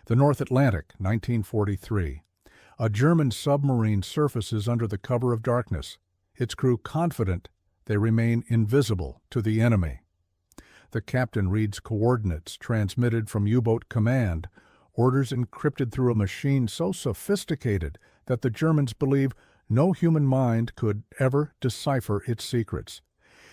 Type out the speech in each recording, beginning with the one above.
The North Atlantic, 1943. A German submarine surfaces under the cover of darkness, its crew confident they remain invisible to the enemy. The captain reads coordinates transmitted from U-boat command, orders encrypted through a machine so sophisticated that the Germans believe no human mind could ever decipher its secrets.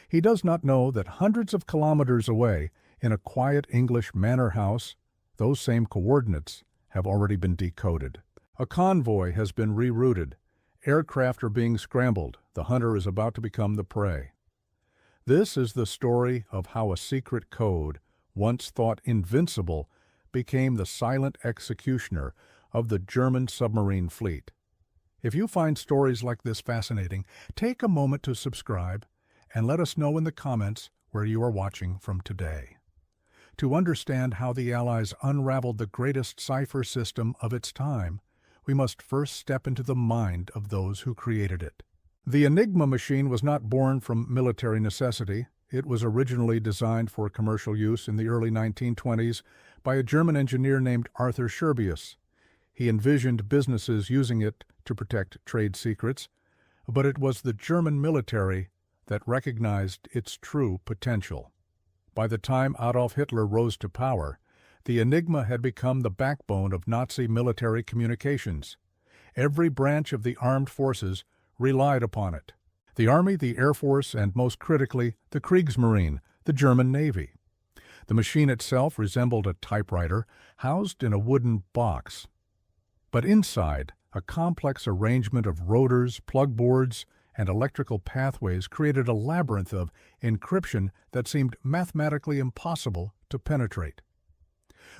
He does not know that hundreds of kilometers away, in a quiet English manor house, those same coordinates have already been decoded. A convoy has been rerouted. Aircraft are being scrambled. The hunter is about to become the prey. This is the story of how a secret code, once thought invincible, became the silent executioner of the German submarine fleet. If you find stories like this fascinating, take a moment to subscribe and let us know in the comments where you are watching from today. To understand how the Allies unraveled the greatest cipher system of its time, we must first step into the mind of those who created it. The Enigma machine was not born from military necessity. It was originally designed for commercial use in the early 1920s by a German engineer named Arthur Scherbius. He envisioned businesses using it to protect trade secrets, but it was the German military that recognized its true potential. By the time Adolf Hitler rose to power, the Enigma had become the backbone of Nazi military communications. Every branch of the armed forces relied upon it. The Army, the Air Force, and most critically, the Kriegsmarine, the German Navy. The machine itself resembled a typewriter housed in a wooden box. But inside, a complex arrangement of rotors, plug boards, and electrical pathways created a labyrinth of encryption that seemed mathematically impossible to penetrate.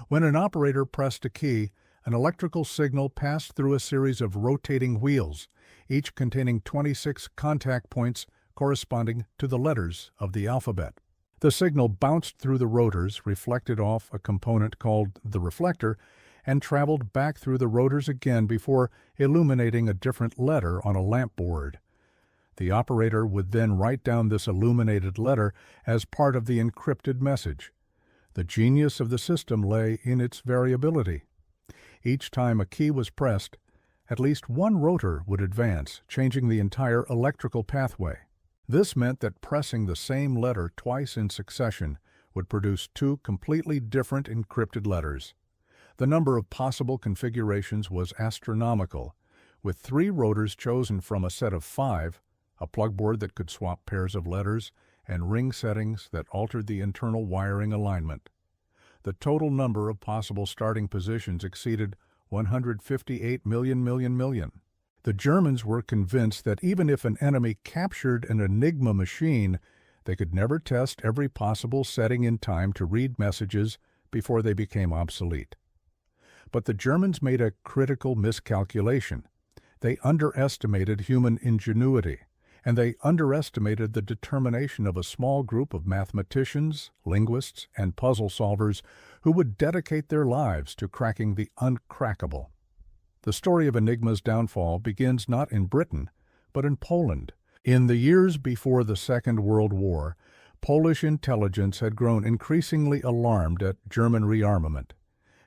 When an operator pressed a key, an electrical signal passed through a series of rotating wheels, each containing 26 contact points corresponding to the letters of the alphabet. The signal bounced through the rotors, reflected off a component called the reflector, and traveled back through the rotors again before illuminating a different letter on a lamp board. The operator would then write down this illuminated letter as part of the encrypted message. The genius of the system lay in its variability. Each time a key was pressed, at least one rotor would advance, changing the entire electrical pathway. This meant that pressing the same letter twice in succession would produce two completely different encrypted letters. The number of possible configurations was astronomical, with 3 rotors chosen from a set of 5, a plug board that could swap pairs of letters, and ring settings that altered the internal wiring alignment. The total number of possible starting positions exceeded 158 million. The Germans were convinced that even if an enemy captured an Enigma machine, they could never test every possible setting in time to read messages before they became obsolete. But the Germans made a critical miscalculation. They underestimated human ingenuity, and they underestimated the determination of a small group of mathematicians, linguists, and puzzle solvers who would dedicate their lives to cracking the uncrackable. The story of Enigma's downfall begins not in Britain, but in Poland. In the years before the Second World War, Polish intelligence had grown increasingly alarmed at German rearmament.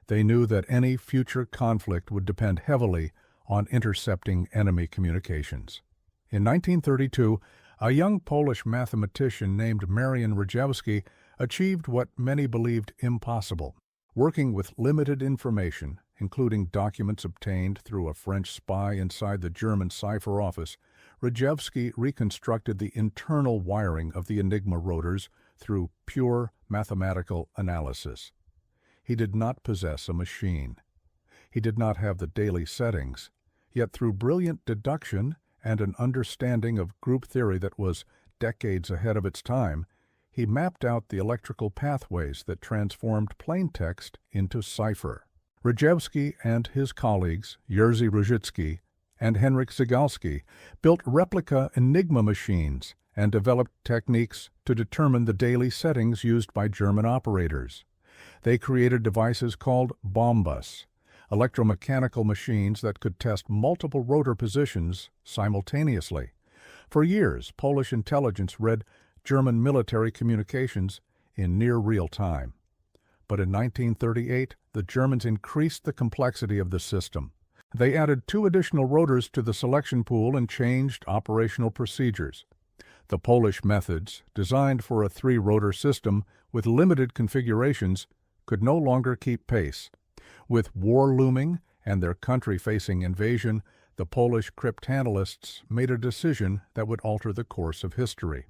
They knew that any future conflict would depend heavily on intercepting enemy communications. In 1932, a young Polish mathematician named Marian Rejewski achieved what many believed impossible. Working with limited information, including documents obtained through a French spy inside the German cipher office, Rejewski reconstructed the internal wiring of the Enigma rotors through pure mathematical analysis. He did not possess a machine. He did not have the daily settings, yet through brilliant deduction and an understanding of group theory that was decades ahead of its time, he mapped out the electrical pathways that transformed plain text into cipher. Rejewski and his colleagues, Jerzy Różycki and Henryk Zygalski, built replica Enigma machines and developed techniques to determine the daily settings used by German operators. They created devices called bombas, electromechanical machines that could test multiple rotor positions simultaneously. For years, Polish intelligence read German military communications in near real time. But in 1938, the Germans increased the complexity of the system. They added 2 additional rotors to the selection pool and changed operational procedures. The Polish methods, designed for a 3-rotor system with limited configurations, could no longer keep pace. With war looming and their country facing invasion, the Polish cryptanalysts made a decision that would alter the course of history.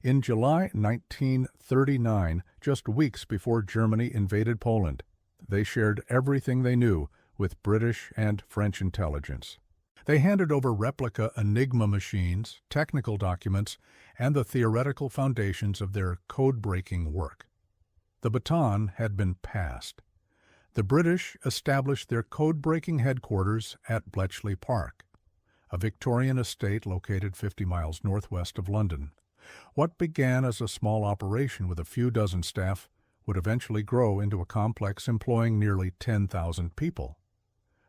In July 1939, just weeks before Germany invaded Poland, they shared everything they knew with British and French intelligence. They handed over replica Enigma machines, technical documents, and the theoretical foundations of their code-breaking work. The baton had been passed. The British established their code-breaking headquarters at Bletchley Park, a Victorian estate located 50 miles northwest of London. What began as a small operation with a few dozen staff would eventually grow into a complex employing nearly 10,000 people.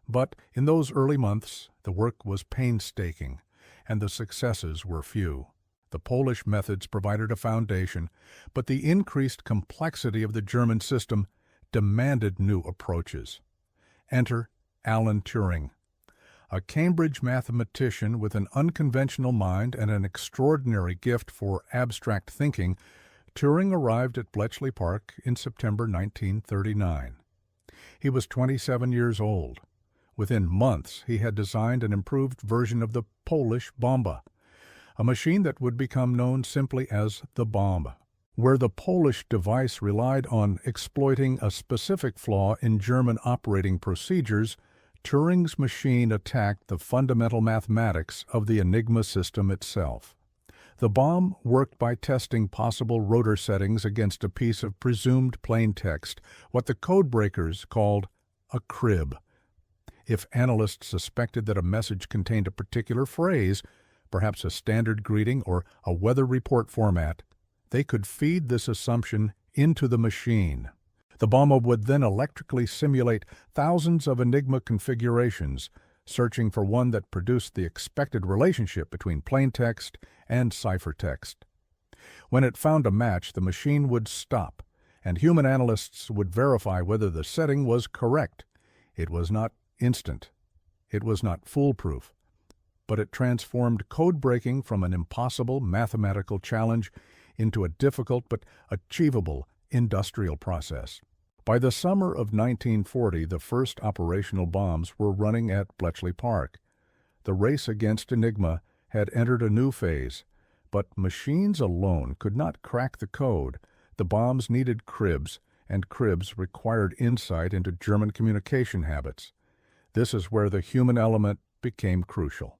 But in those early months, the work was painstaking, and the successes were few. The Polish methods provided a foundation, but the increased complexity of the German system demanded new approaches. Enter Alan Turing. A Cambridge mathematician with an unconventional mind and an extraordinary gift for abstract thinking, Turing arrived at Bletchley Park in September 1939. He was 27 years old. Within months, he had designed an improved version of the Polish bomba, a machine that would become known simply as the bomb. Where the Polish device relied on exploiting a specific flaw in German operating procedures, Turing's machine attacked the fundamental mathematics of the Enigma system itself. The bomb worked by testing possible rotor settings against a piece of presumed plain text, what the codebreakers called a crib. If analysts suspected that a message contained a particular phrase, perhaps a standard greeting or a weather report format, they could feed this assumption into the machine. The bomba would then electrically simulate thousands of Enigma configurations, searching for one that produced the expected relationship between plain text and ciphertext. When it found a match, the machine would stop, and human analysts would verify whether the setting was correct. It was not instant. It was not foolproof. But it transformed code-breaking from an impossible mathematical challenge into a difficult but achievable industrial process. By the summer of 1940, the first operational bombs were running at Bletchley Park. The race against Enigma had entered a new phase, but machines alone could not crack the code. The bombs needed cribs, and cribs required insight into German communication habits. This is where the human element became crucial.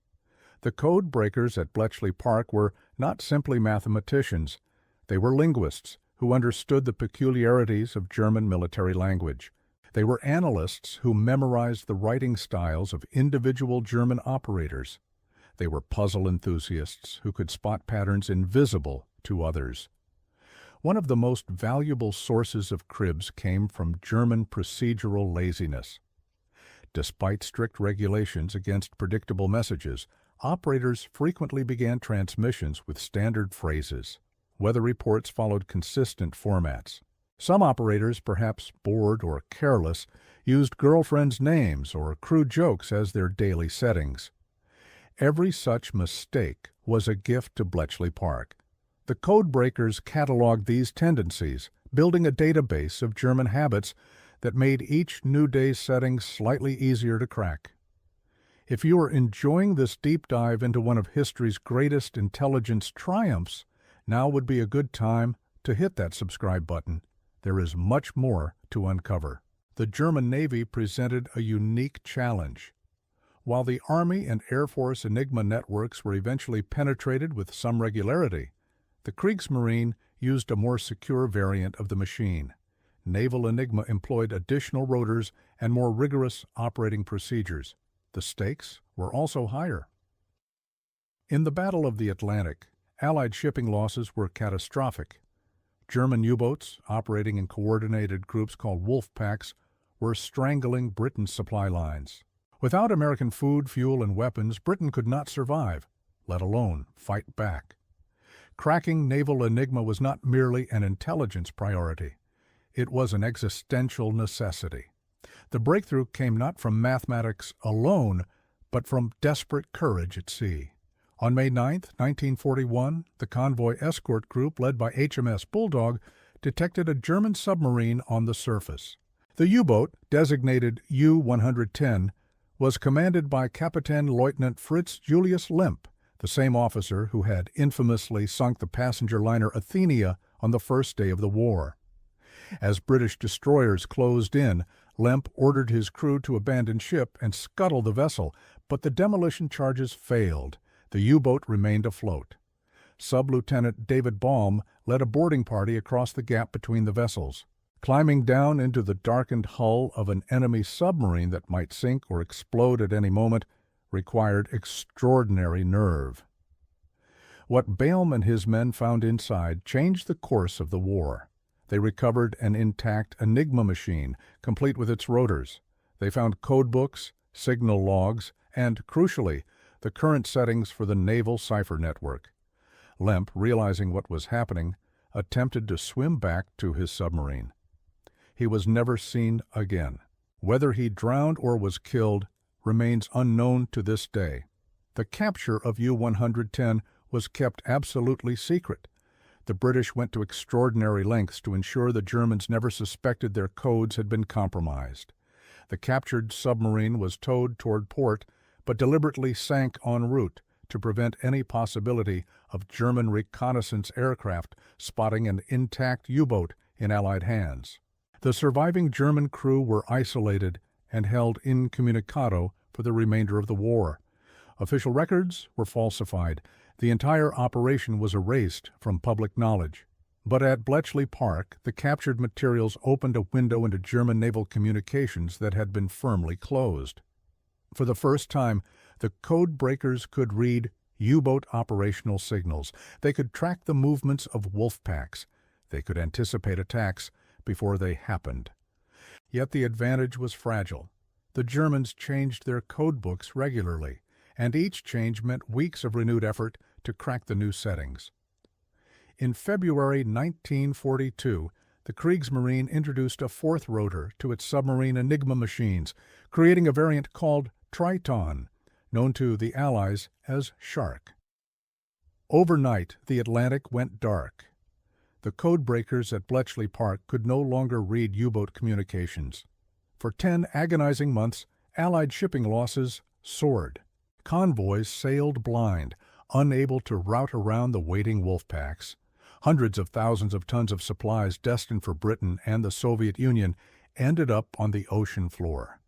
The code breakers at Bletchley Park were not simply mathematicians. They were linguists who understood the peculiarities of German military language. They were analysts who memorized the writing styles of individual German operators. They were puzzle enthusiasts who could spot patterns invisible to others. One of the most valuable sources of cribs came from German procedural laziness. Despite strict regulations against predictable messages, operators frequently began transmissions with standard phrases. Weather reports followed consistent formats. Some operators, perhaps bored or careless, used girlfriends' names or crude jokes as their daily settings. Every such mistake was a gift to Bletchley Park. The codebreakers cataloged these tendencies, building a database of German habits that made each new day's setting slightly easier to crack. If you are enjoying this deep dive into one of history's greatest intelligence triumphs, now would be a good time to hit that subscribe button. There is much more to uncover. The German Navy presented a unique challenge. While the Army and Air Force Enigma networks were eventually penetrated with some regularity, the Kriegsmarine used a more secure variant of the machine. Naval Enigma employed additional rotors and more rigorous operating procedures. The stakes were also higher. In the Battle of the Atlantic, Allied shipping losses were catastrophic. German U-boats, operating in coordinated groups called wolf packs, were strangling Britain's supply lines. Without American food, fuel, and weapons, Britain could not survive, let alone fight back. Cracking naval Enigma was not merely an intelligence priority. It was an existential necessity. The breakthrough came not from mathematics alone, but from desperate courage at sea. On May 9, 1941, the convoy escort group led by HMS Bulldog detected a German submarine on the surface. The U-boat, designated U-110, was commanded by Kapitän Leutnant Fritz Julius Lemp, the same officer who had infamously sunk the passenger liner Athenia on the first day of the war. As British destroyers closed in, Lemp ordered his crew to abandon ship and scuttle the vessel, but the demolition charges failed. The U-boat remained afloat. Sub-Lieutenant David Baum led a boarding party across the gap between the vessels. Climbing down into the darkened hull of an enemy submarine that might sink or explode at any moment required extraordinary nerve. What Baum and his men found inside changed the course of the war. They recovered an intact Enigma machine, complete with its rotors. They found code books, signal logs, and, crucially, the current settings for the naval cipher network. Lemp, realizing what was happening, attempted to swim back to his submarine. He was never seen again. Whether he drowned or was killed remains unknown to this day. The capture of U-110 was kept absolutely secret. The British went to extraordinary lengths to ensure the Germans never suspected their codes had been compromised. The captured submarine was towed toward port, but deliberately sank en route to prevent any possibility of German reconnaissance aircraft spotting an intact U-boat in Allied hands. The surviving German crew were isolated and held incommunicado for the remainder of the war. Official records were falsified. The entire operation was erased from public knowledge. But at Bletchley Park, the captured materials opened a window into German naval communications that had been firmly closed. For the first time, the code breakers could read U-boat operational signals. They could track the movements of wolf packs. They could anticipate attacks before they happened. Yet the advantage was fragile. The Germans changed their code books regularly, and each change meant weeks of renewed effort to crack the new settings. In February 1942, the Kriegsmarine introduced a fourth rotor to its submarine Enigma machines, creating a variant called Triton, known to the Allies as Shark. Overnight, the Atlantic went dark. The code breakers at Bletchley Park could no longer read U-boat communications. For 10 agonizing months, Allied shipping losses soared. Convoys sailed blind, unable to route around the waiting wolf packs. Hundreds of thousands of tons of supplies destined for Britain and the Soviet Union ended up on the ocean floor.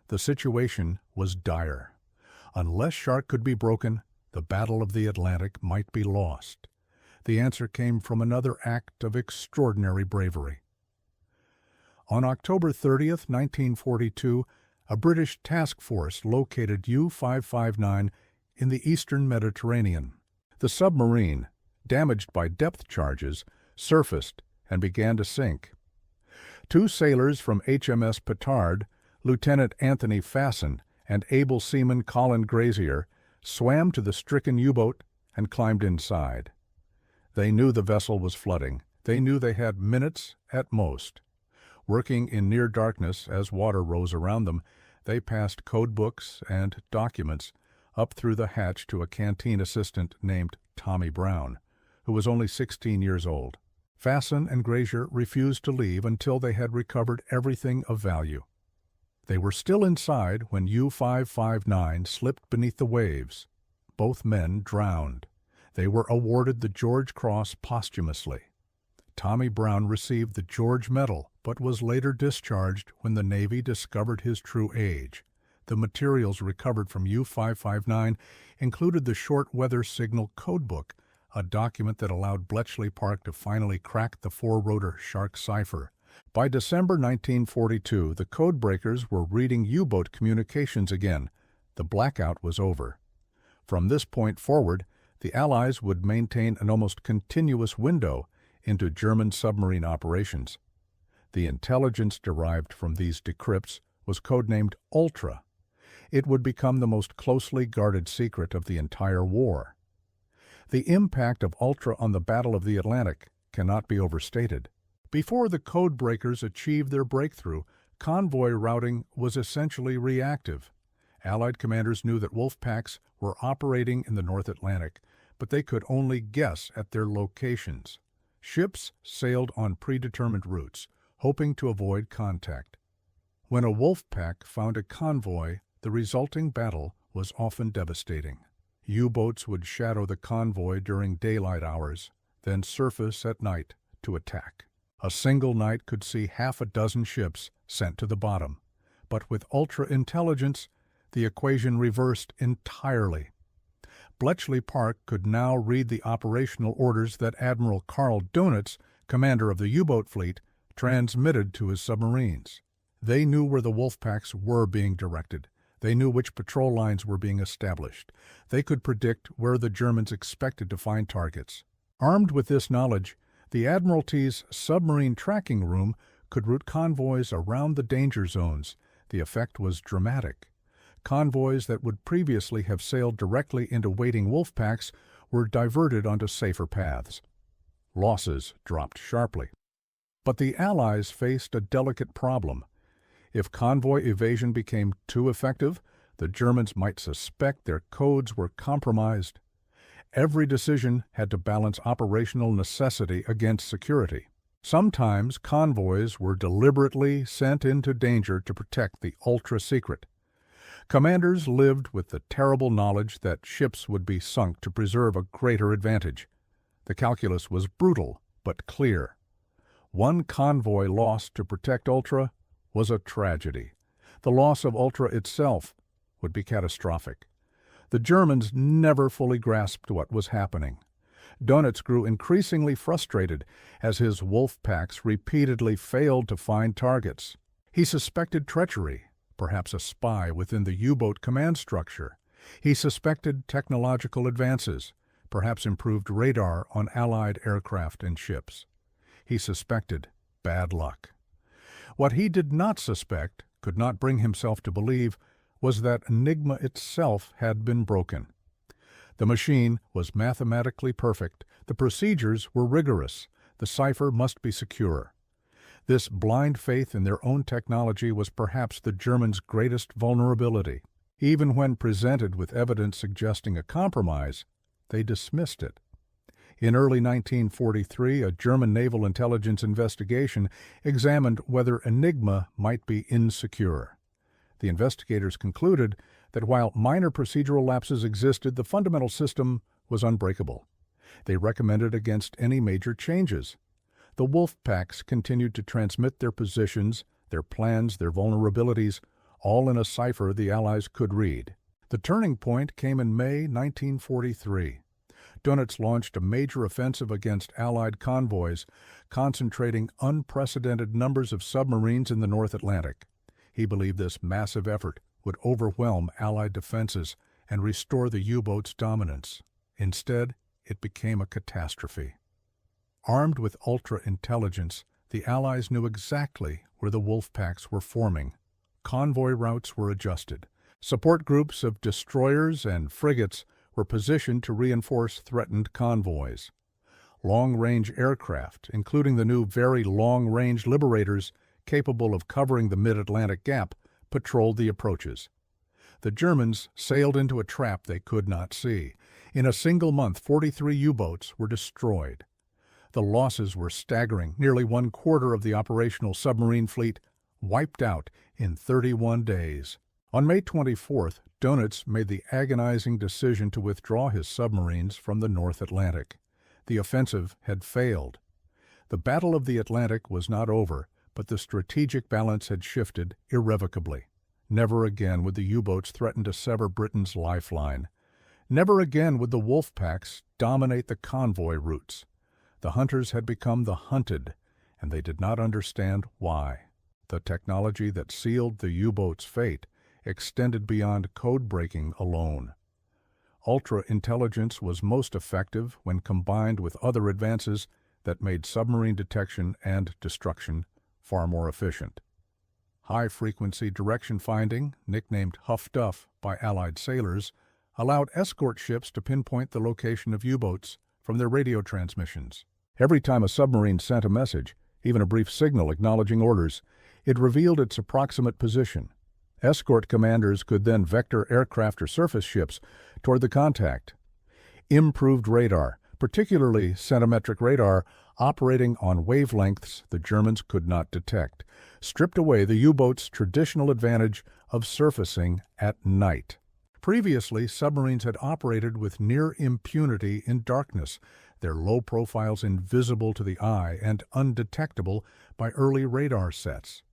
The situation was dire. Unless Shark could be broken, the Battle of the Atlantic might be lost. The answer came from another act of extraordinary bravery. On October 30, 1942, a British task force located U-559 in the eastern Mediterranean. The submarine, damaged by depth charges, surfaced and began to sink. 2 sailors from HMS Petard, Lieutenant Anthony Fasson and able seaman Colin Grazier, swam to the stricken U-boat and climbed inside. They knew the vessel was flooding. They knew they had minutes at most. Working in near darkness as water rose around them, they passed code books and documents up through the hatch to a canteen assistant named Tommy Brown, who was only 16 years old. Fasson and Grazier refused to leave until they had recovered everything of value. They were still inside when U-559 slipped beneath the waves. Both men drowned. They were awarded the George Cross posthumously. Tommy Brown received the George Medal, but was later discharged when the Navy discovered his true age. The materials recovered from U-559 included the short weather signal codebook, a document that allowed Bletchley Park to finally crack the 4-rotor Shark cipher. By December 1942, the code breakers were reading U-boat communications again. The blackout was over. From this point forward, the Allies would maintain an almost continuous window into German submarine operations. The intelligence derived from these decrypts was codenamed Ultra. It would become the most closely guarded secret of the entire war. The impact of Ultra on the Battle of the Atlantic cannot be overstated. Before the code breakers achieved their breakthrough, convoy routing was essentially reactive. Allied commanders knew that wolf packs were operating in the North Atlantic, but they could only guess at their locations. Ships sailed on predetermined routes, hoping to avoid contact. When a wolf pack found a convoy, the resulting battle was often devastating. U-boats would shadow the convoy during daylight hours, then surface at night to attack. A single night could see half a dozen ships sent to the bottom, but with ultra-intelligence, the equation reversed entirely. Bletchley Park could now read the operational orders that Admiral Karl Dönitz, commander of the U-boat fleet, transmitted to his submarines. They knew where the wolf packs were being directed. They knew which patrol lines were being established. They could predict where the Germans expected to find targets. Armed with this knowledge, the Admiralty's submarine tracking room could route convoys around the danger zones. The effect was dramatic. Convoys that would previously have sailed directly into waiting wolf packs were diverted onto safer paths. Losses dropped sharply. But the Allies faced a delicate problem. If convoy evasion became too effective, the Germans might suspect their codes were compromised. Every decision had to balance operational necessity against security. Sometimes convoys were deliberately sent into danger to protect the ultra-secret. Commanders lived with the terrible knowledge that ships would be sunk to preserve a greater advantage. The calculus was brutal but clear. One convoy lost to protect Ultra was a tragedy. The loss of Ultra itself would be catastrophic. The Germans never fully grasped what was happening. Dönitz grew increasingly frustrated as his wolf packs repeatedly failed to find targets. He suspected treachery, perhaps a spy within the U-boat command structure. He suspected technological advances, perhaps improved radar on Allied aircraft and ships. He suspected bad luck. What he did not suspect, could not bring himself to believe, was that Enigma itself had been broken. The machine was mathematically perfect. The procedures were rigorous. The cipher must be secure. This blind faith in their own technology was perhaps the Germans' greatest vulnerability. Even when presented with evidence suggesting a compromise, they dismissed it. In early 1943, a German naval intelligence investigation examined whether Enigma might be insecure. The investigators concluded that while minor procedural lapses existed, the fundamental system was unbreakable. They recommended against any major changes. The wolf packs continued to transmit their positions, their plans, their vulnerabilities, all in a cipher the Allies could read. The turning point came in May 1943. Dönitz launched a major offensive against Allied convoys, concentrating unprecedented numbers of submarines in the North Atlantic. He believed this massive effort would overwhelm Allied defenses and restore the U-boat's dominance. Instead, it became a catastrophe. Armed with ultra-intelligence, the Allies knew exactly where the wolf packs were forming. Convoy routes were adjusted. Support groups of destroyers and frigates were positioned to reinforce threatened convoys. Long-range aircraft, including the new very long-range Liberators, capable of covering the mid-Atlantic gap, patrolled the approaches. The Germans sailed into a trap they could not see. In a single month, 43 U-boats were destroyed. The losses were staggering. Nearly 1/4 of the operational submarine fleet wiped out in 31 days. On May 24th, Dönitz made the agonizing decision to withdraw his submarines from the North Atlantic. The offensive had failed. The Battle of the Atlantic was not over, but the strategic balance had shifted irrevocably. Never again would the U-boats threaten to sever Britain's lifeline. Never again would the wolf packs dominate the convoy routes. The hunters had become the hunted, and they did not understand why. The technology that sealed the U-boat's fate extended beyond code-breaking alone. Ultra-intelligence was most effective when combined with other advances that made submarine detection and destruction far more efficient. High-frequency direction finding, nicknamed Huff Duff by Allied sailors, allowed escort ships to pinpoint the location of U-boats from their radio transmissions. Every time a submarine sent a message, even a brief signal acknowledging orders. It revealed its approximate position. Escort commanders could then vector aircraft or surface ships toward the contact. Improved radar, particularly centimetric radar, operating on wavelengths the Germans could not detect, stripped away the U-boat's traditional advantage of surfacing at night. Previously, submarines had operated with near impunity in darkness, their low profiles invisible to the eye and undetectable by early radar sets.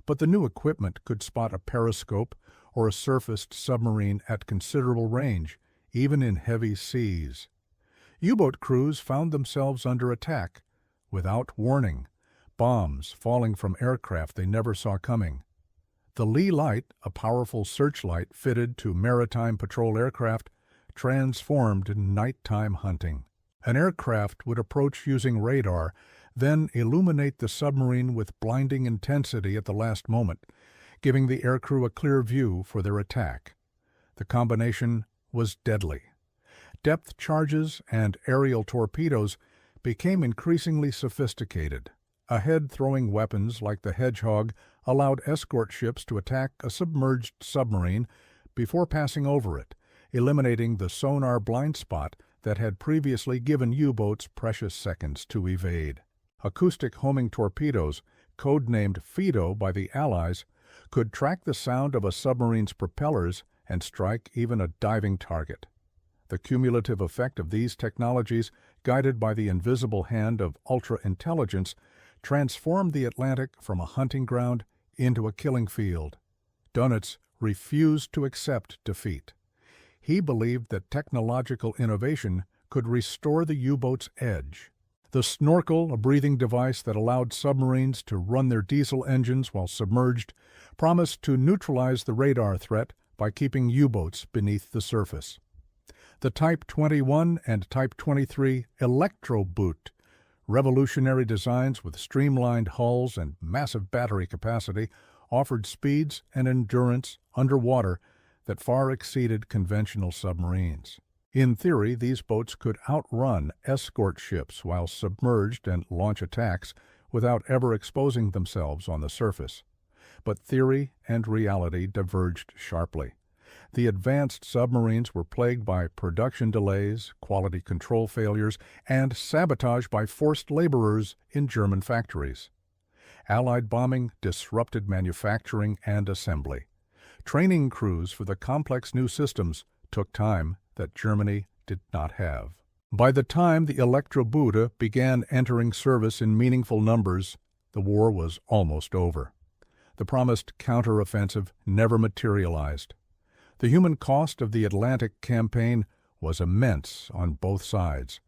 But the new equipment could spot a periscope or a surfaced submarine at considerable range, even in heavy seas. U-boat crews found themselves under attack without warning, bombs falling from aircraft they never saw coming. The Lee Light, a powerful searchlight fitted to maritime patrol aircraft, transformed nighttime hunting. An aircraft would approach using radar, then illuminate the submarine with blinding intensity at the last moment, giving the aircrew a clear view for their attack. The combination was deadly. Depth charges and aerial torpedoes became increasingly sophisticated. Ahead-throwing weapons like the Hedgehog allowed escort ships to attack a submerged submarine before passing over it, eliminating the sonar blind spot that had previously given U-boats precious seconds to evade. Acoustic homing torpedoes, codenamed Fido by the Allies, could track the sound of a submarine's propellers and strike even a diving target. The cumulative effect of these technologies, guided by the invisible hand of ultra-intelligence, transformed the Atlantic from a hunting ground into a killing field. Dönitz refused to accept defeat. He believed that technological innovation could restore the U-boat's edge. The snorkel, a breathing device that allowed submarines to run their diesel engines while submerged, promised to neutralize the radar threat by keeping U-boats beneath the surface. The Type 21 and Type 23 Electro-Boot, revolutionary designs with streamlined hulls and massive battery capacity, offered speeds and endurance underwater that far exceeded conventional submarines. In theory, these boats could outrun escort ships while submerged and launch attacks without ever exposing themselves on the surface. But theory and reality diverged sharply. The advanced submarines were plagued by production delays, quality control failures, and sabotage by forced laborers in German factories. Allied bombing disrupted manufacturing and assembly. Training crews for the complex new systems took time that Germany did not have. By the time the Elektroboote began entering service in meaningful numbers, the war was almost over. The promised counteroffensive never materialized. The human cost of the Atlantic campaign was immense on both sides.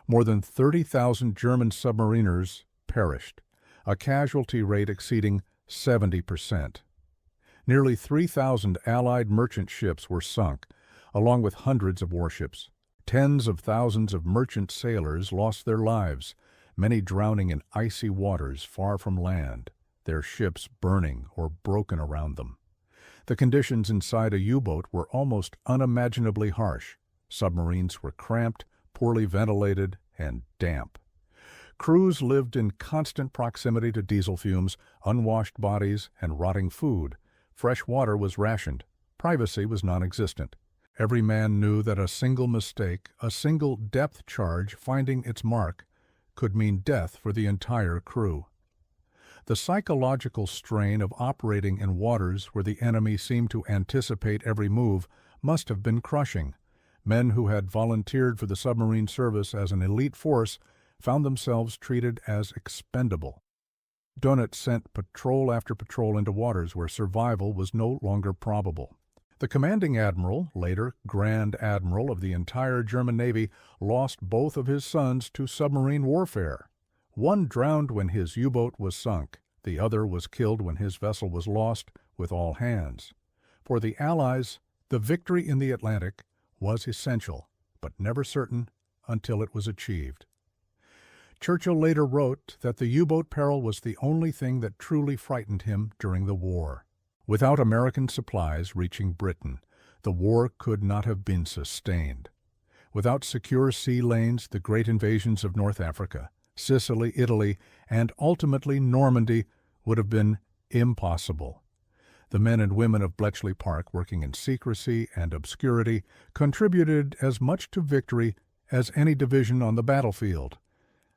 More than 30,000 German submariners perished, a casualty rate exceeding 70%. Nearly 3,000 Allied merchant ships were sunk, along with hundreds of warships. Tens of thousands of merchant sailors lost their lives, many drowning in icy waters far from land, their ships burning or broken around them. The conditions inside a U-boat were almost unimaginably harsh. Submarines were cramped, poorly ventilated, and damp. Crews lived in constant proximity to diesel fumes, unwashed bodies, and rotting food. Fresh water was rationed. Privacy was non-existent. Every man knew that a single mistake, a single depth charge finding its mark, could mean death for the entire crew. The psychological strain of operating in waters where the enemy seemed to anticipate every move must have been crushing. Men who had volunteered for the submarine service as an elite force found themselves treated as expendable. Dönitz sent patrol after patrol into waters where survival was no longer probable. The commanding admiral, later Grand Admiral of the entire German Navy, lost both of his sons to submarine warfare. One drowned when his U-boat was sunk. The other was killed when his vessel was lost with all hands. For the Allies, the victory in the Atlantic was essential, but never certain until it was achieved. Churchill later wrote that the U-boat peril was the only thing that truly frightened him during the war. Without American supplies reaching Britain, the war could not have been sustained. Without secure sea lanes, the great invasions of North Africa, Sicily, Italy, and ultimately Normandy would have been impossible. The men and women of Bletchley Park, working in secrecy and obscurity, contributed as much to victory as any division on the battlefield.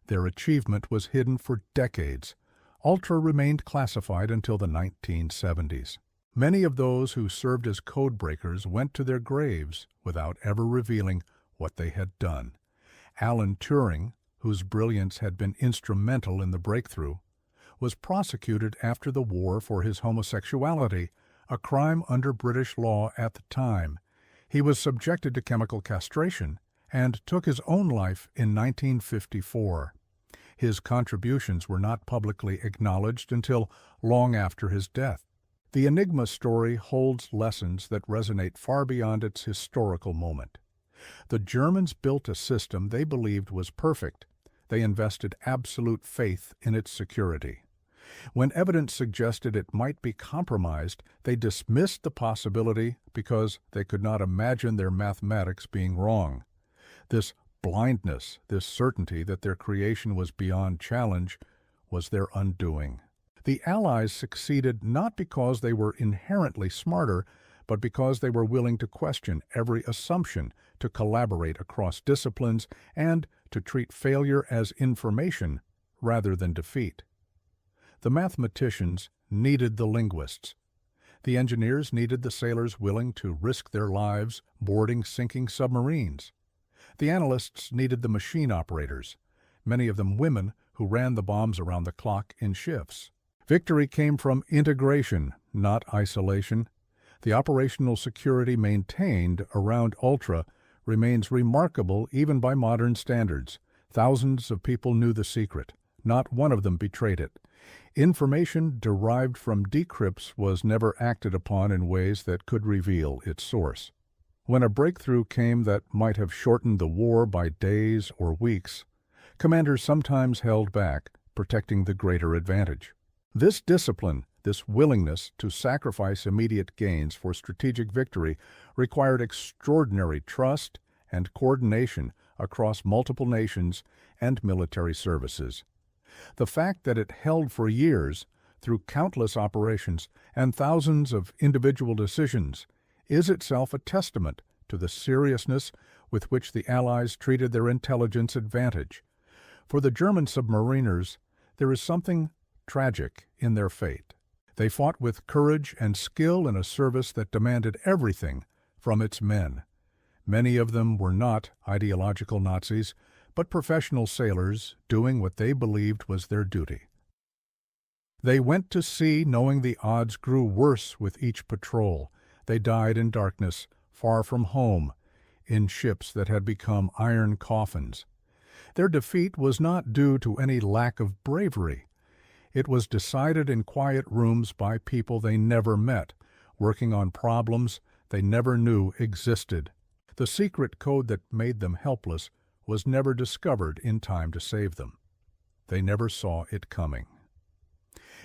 Their achievement was hidden for decades. Ultra remained classified until the 1970s. Many of those who served as code breakers went to their graves without ever revealing what they had done. Alan Turing, whose brilliance had been instrumental in the breakthrough, was prosecuted after the war for his homosexuality, a crime under British law at the time. He was subjected to chemical castration and took his own life in 1954. His contributions were not publicly acknowledged until long after his death. The Enigma story holds lessons that resonate far beyond its historical moment. The Germans built a system they believed was perfect. They invested absolute faith in its security. When evidence suggested it might be compromised, they dismissed the possibility because they could not imagine their mathematics being wrong. This blindness, this certainty that their creation was beyond challenge, was their undoing. The Allies succeeded not because they were inherently smarter, but because they were willing to question every assumption, to collaborate across disciplines, and to treat failure as information rather than defeat. The mathematicians needed the linguists. The engineers needed the sailors willing to risk their lives boarding sinking submarines. The analysts needed the machine operators, many of them women who ran the bombs around the clock in shifts. Victory came from integration, not isolation. The operational security maintained around Ultra remains remarkable even by modern standards. Thousands of people knew the secret. Not one of them betrayed it. Information derived from decrypts was never acted upon in ways that could reveal its source. When a breakthrough came that might have shortened the war by days or weeks, commanders sometimes held back, protecting the greater advantage. This discipline, this willingness to sacrifice immediate gains for strategic victory, required extraordinary trust and coordination across multiple nations and military services. The fact that it held for years, through countless operations and thousands of individual decisions, is itself a testament to the seriousness with which the Allies treated their intelligence advantage. For the German submariners, there is something tragic in their fate. They fought with courage and skill in a service that demanded everything from its men. Many of them were not ideological Nazis, but professional sailors doing what they believed was their duty. They went to sea knowing the odds grew worse with each patrol. They died in darkness, far from home, in ships that had become iron coffins. Their defeat was not due to any lack of bravery. It was decided in quiet rooms by people they never met, working on problems they never knew existed. The secret code that made them helpless was never discovered in time to save them. They never saw it coming.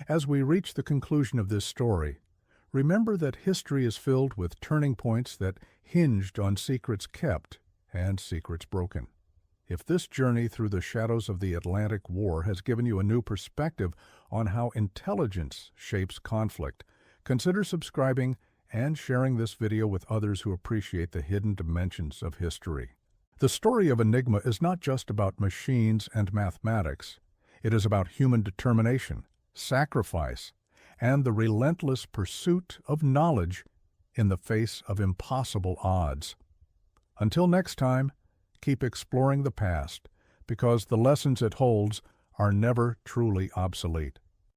As we reach the conclusion of this story, remember that history is filled with turning points that hinged on secrets kept and secrets broken. If this journey through the shadows of the Atlantic War has given you a new perspective on how intelligence shapes conflict, consider subscribing and sharing this video with others who appreciate the hidden dimensions of history. The story of Enigma is not just about machines and mathematics. It is about human determination, sacrifice, and the relentless pursuit of knowledge in the face of impossible odds. Until next time, keep exploring the past, because the lessons it holds are never truly obsolete.